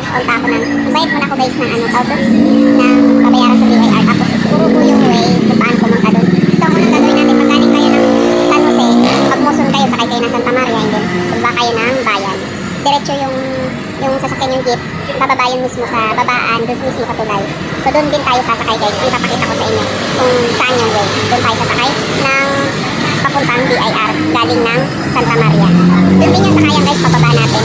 punta ako ng, bayad muna ako guys ng ano, tawag doon, ng babayaran sa BIR. Tapos ituro ko yung way kung paano pumunta doon. So ang unang gagawin natin, pag galing kayo ng San Jose, pag Muson kayo, sakay kayo ng Santa Maria, and then baba kayo ng bayan. Diretso yung sasakyan yung jeep, bababa yun mismo sa babaan, doon mismo sa tulay. So doon din tayo sasakay guys. Ipapakita ko sa inyo kung saan yung way. Doon tayo sasakay ng papuntang BIR galing ng Santa Maria. Doon din yung sakayan guys, pababa natin.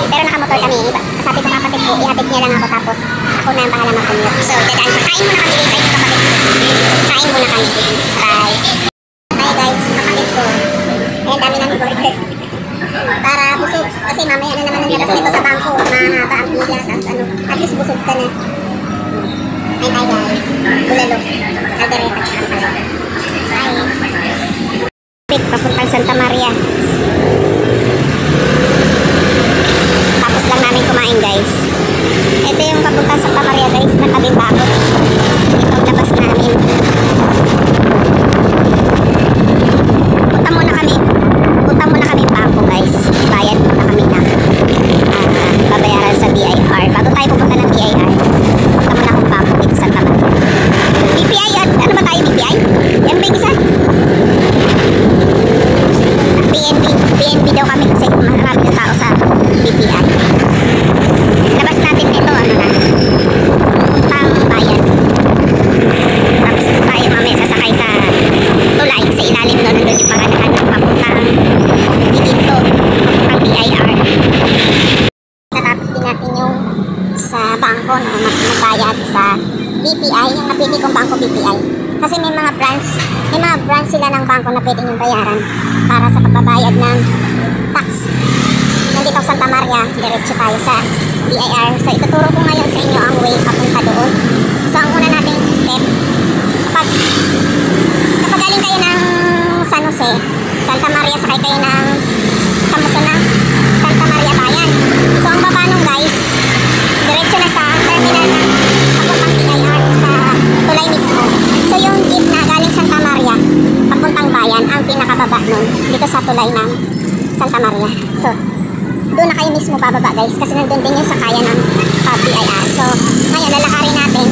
Pero nakamotor kami. Sabi ko kapatid ko, ihatid niya lang ako tapos ako na ang bahala mag-commute. So dadaan ko. Kain muna kami guys. Ay, kapatid ko. Kain muna kami. Bye. Hi guys, kapatid ko. Ayan, dami namin burger. Para busog. Kasi mamaya na naman ang labas nito sa bangko. Mahaba ang pilas. At least busog ka na. Ay, hi guys. Bulalo. Caldereta. Hi. Papuntang Santa Maria. Tapos lang namin kumain guys. Ito yung papuntang Santa Maria guys. Natabing bakod. Itong labas namin. Punta muna kami bangko guys. Bayad muna kami ng babayaran sa BIR. Bago tayo pupunta ng BIR, punta muna akong bangko dito sa Santa Maria. BPI at ano ba tayo BPI? Yan ba yung isa? PNP daw kami kasi marami ng tao sa BPI. Labas natin ito, ano na, pang bayan. Tapos tayo mamaya sasakay sa tulay, sa ilalim doon, nandun yung paradahan ng papuntang dito, papuntang BIR. Natapos din natin yung sa bangko, no, magbayad sa BPI, yung napili kong bangko BPI. Kasi may mga branch sila ng bangko na pwede yung bayaran para sa pagbabayad ng tax. Nandito Santa Maria, diretso tayo sa BIR. So ituturo ko ngayon sa inyo ang way papunta doon. So ang una nating step, kapag galing kayo ng San Jose, Santa Maria, sakay kayo ng Muson ng Santa Maria Bayan. So ang baba nung guys, diretso na sa terminal ng papuntang BIR sa tulay mismo. So yung jeep na galing Santa Maria papuntang bayan, ang pinakababa nun dito sa tulay ng Santa Maria. So doon na kayo mismo bababa guys, kasi nandun din yung sakayan ng BIR. So ngayon lalakarin natin.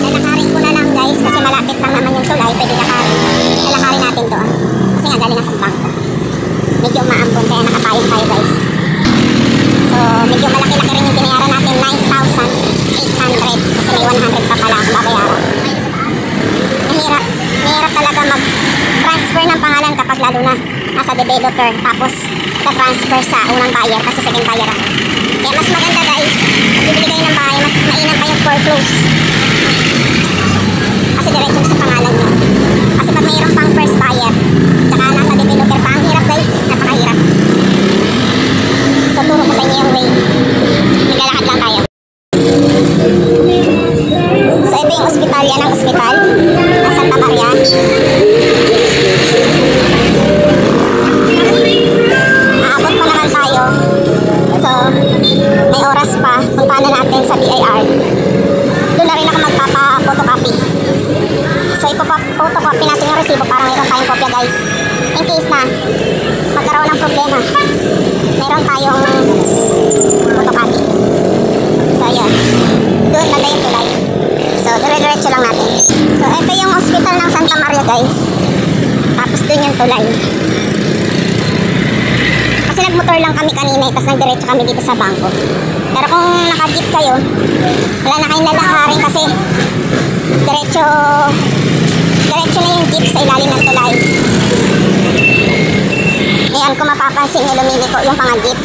Lalakarin ko na lang guys kasi malapit lang naman yung tulay, pwede lalakarin natin doon kasi nga galing akong bangko. Medyo maambon kaya nakapayong tayo guys. So medyo malaki-laki rin yung binayaran natin, 9,800 kasi may 100 pa pala akong babayaran. Mahirap talaga mag-transfer ng pangalan kapag lalo na nasa developer tapos na-transfer sa unang buyer kasi second buyer ako. Kaya mas maganda guys, pag bibili kayo ng bahay, mas mainam pa yung foreclose kasi diretso sa pangalan nyo. Kasi pag mayroon pang first buyer tsaka nasa developer pa, ang hirap guys, napakahirap. So turo ko sa inyo yung way. Naglalakad lang tayo. So ito yung ospital, yan ang ospital ng Santa Maria. Aabot pa naman tayo. So may oras pa. Punta na natin sa BIR. Doon na rin ako magpapa-photocopy. So ipo-photocopy natin yung resibo para mayroon tayong kopya guys. In case na magkaroon ng problema, mayroon tayong photocopy. So ayan, doon banda yung tulay. So dire-diretso lang natin. So ito yung hospital ng Santa Maria guys. Tapos doon yung tulay. Kasi nagmotor lang kami kanina, tapos nagdiretso kami dito sa bangko. Pero kung naka-jeep kayo, wala na kayong lalakarin kasi diretso na yung jeep sa ilalim ng tulay. Ayan, kung mapapansin nyo, lumiliko yung mga jeep.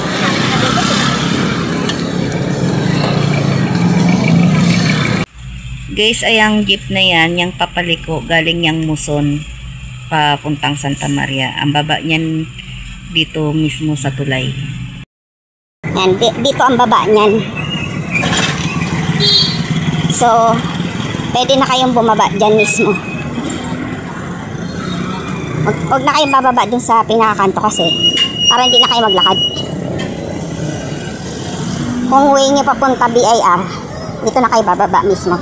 Guys, ayang jeep na yan, yung papaliko, galing yung Muson, papuntang Santa Maria. Ang baba niyan dito mismo sa tulay. Yan, dito ang baba niyan. So, pwede na kayong bumaba dyan mismo. Huwag na kayong bababa dun sa pinakakanto kasi para hindi na kayo maglakad. Kung way nyo papunta BIR, dito na kayo bababa mismo.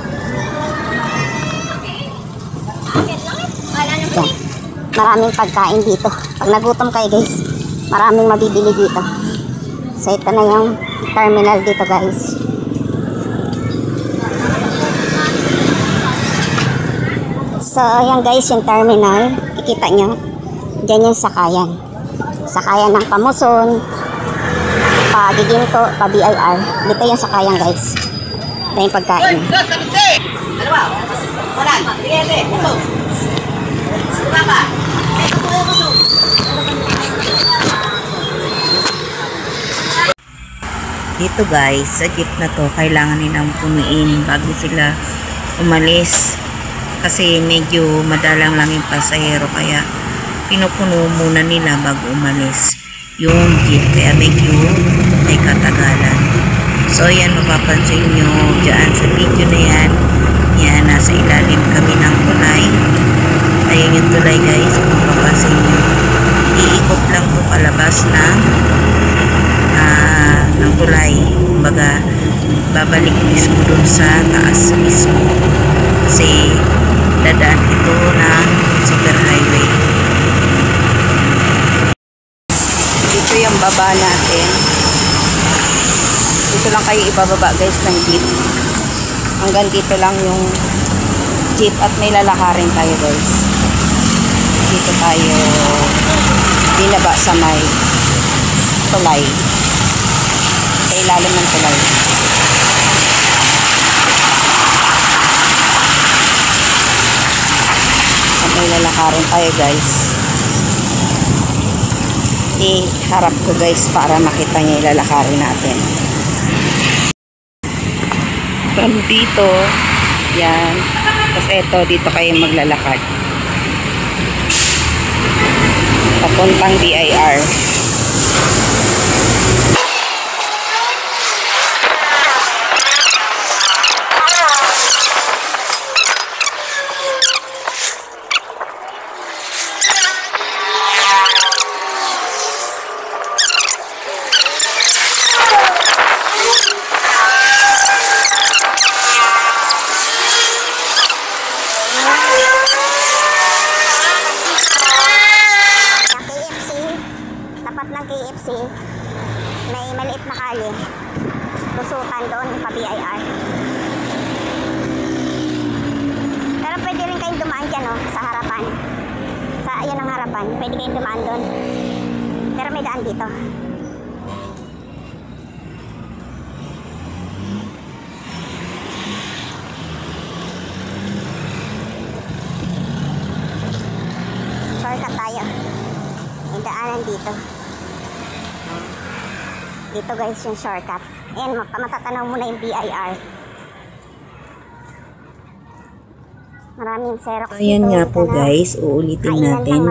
Yan. Maraming pagkain dito. Pag nagutom kayo guys, maraming mabibili dito. So ito na yung terminal dito guys. So ayan guys yung terminal. Kikita nyo. Diyan yung sakayan. Sakayan ng Pamuson, Giginto, BIR. Dito yung sakayan guys. Ito yung pagkain. Dito guys, sa jeep na to, kailangan nilang punuin bago sila umalis. Kasi medyo madalang lang yung pasahero, kaya pinupuno muna nila bago umalis yung jeep. Kaya medyo may katagalan. So yan, mapapansin nyo dyan sa video na yan. Yan, nasa ilalim kami ng tulay. Ayan yung tulay guys, kung mapapansin nyo. Iikot lang po palabas ng tulay. Kumbaga, babalik mismo dun sa taas mismo. Kasi dadaan ito ng super highway. Dito yung baba natin. Dito lang kayo ibababa guys ng jeep. Hanggang dito lang yung jeep at may lalakarin tayo guys. Dito tayo binaba sa may tulay. Sa ilalim ng tulay. At may lalakarin tayo guys. Iharap ko guys para makita niya yung lalakarin natin. From dito, yan. Tapos eto, dito kayo maglalakad. Papuntang BIR. KFC, may maliit na kali, lusutan doon pa BIR. Pero pwede rin kayong dumaan dyan sa harapan, sa ayun ang harapan, pwede kayong dumaan doon, pero may daan dito. Shortcut tayo, may daanan dito. Dito guys yung shortcut. Ayan, matatanaw muna yung BIR. Maraming Xerox dito. Ayan nga po guys, uulitin natin.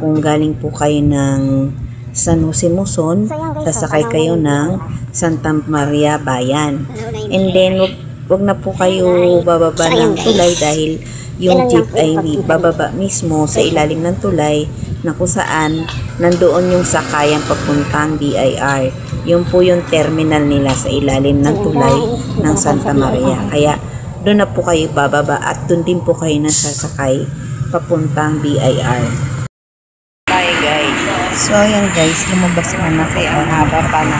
Kung galing po kayo ng San Jose Muson, sasakay kayo ng Santa Maria Bayan. And then, wag na po kayo bababa ng tulay dahil yung jeep ay bababa mismo sa ilalim ng tulay na kung saan nandoon yung sakayan papuntang BIR. Yun po yung terminal nila sa ilalim ng tulay ng Santa Maria. Kaya doon na po kayo bababa at doon din po kayo nasasakay papuntang BIR. Hi guys. So ayan guys, lumabas na kasi ang haba pa na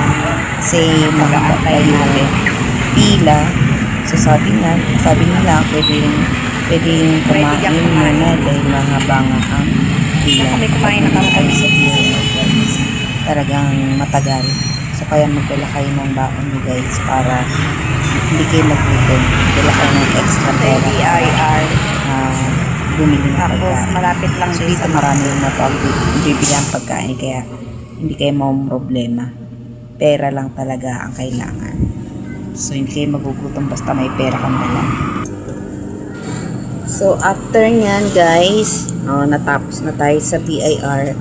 kasi mag-a-apply natin pila. So sabi nila pwedeng kumain muna dahil mahaba nga ang pila. Kami kumain na kami sa guys. Talagang matagal. So kaya magdala kayo ng baon nyo guys para hindi kayo magutom. Magdala kayo ng extra pera. BIR. Bumili ng pagkain. Malapit lang so, dito marami yung bibili ang pagkain kaya hindi kayo problema. Pera lang talaga ang kailangan. So hindi kayo magugutom basta may pera kang dala. So after nyan guys, natapos na tayo sa BIR,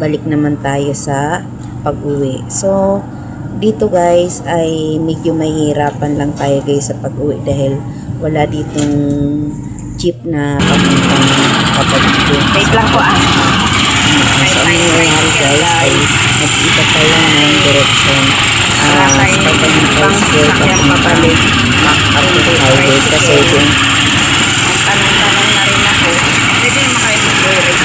balik naman tayo sa pag-uwi. So dito guys ay medyo mahirapan lang tayo guys sa pag-uwi dahil wala ditong jeep na papuntang kapatid. Wait lang po So ang nangyayari guys ay nag-iba tayo ng direction sa pagpapang pabalik makapit highway kasi yung tanong-tanong na rin ako, pwede yung makain mag-ride